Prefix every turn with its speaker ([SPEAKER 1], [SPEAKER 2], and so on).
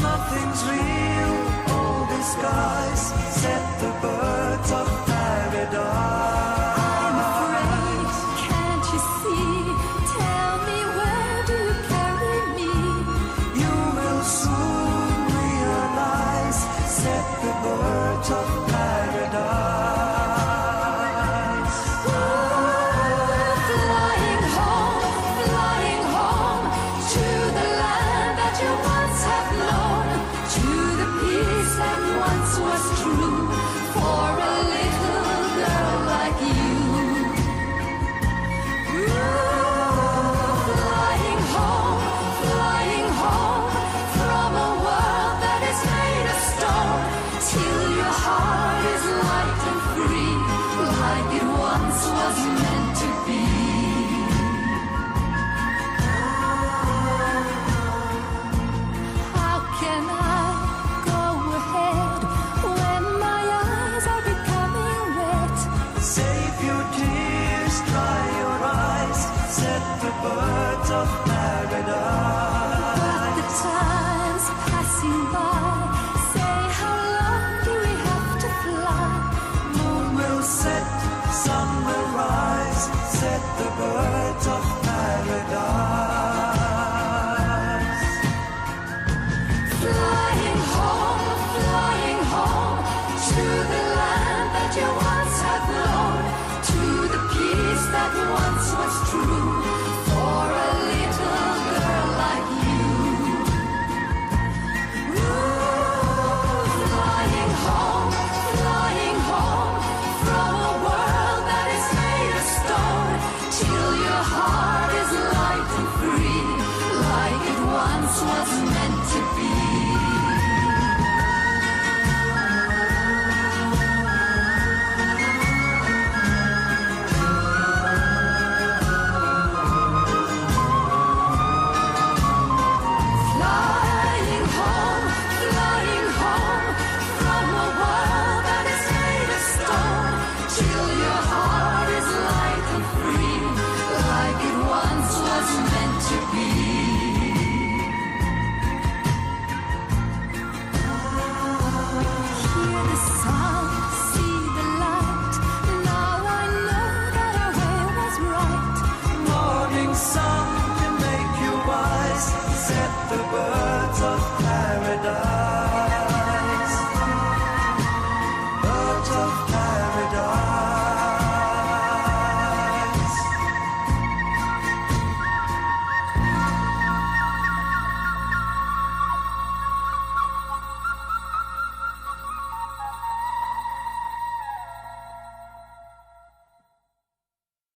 [SPEAKER 1] Nothing's real, all disguise. Set the birds of paradise.
[SPEAKER 2] I'm afraid, can't you see? Tell me, where do you carry me?
[SPEAKER 1] You will soon realize. Set the birds of paradise.
[SPEAKER 2] Flying home to the land that you once have known, to the peace that once was true for a little girl like you. Flying home from a world that is made of stone, till your heart is light and free, like it once was meant to be. How can I go ahead when my eyes are becoming wet?
[SPEAKER 1] Save your tears, dry your eyes. Set the birds of paradise.
[SPEAKER 2] But the time's passing by. Say, how long do we have to fly?
[SPEAKER 1] Moon will set, sun will rise. Set the birds of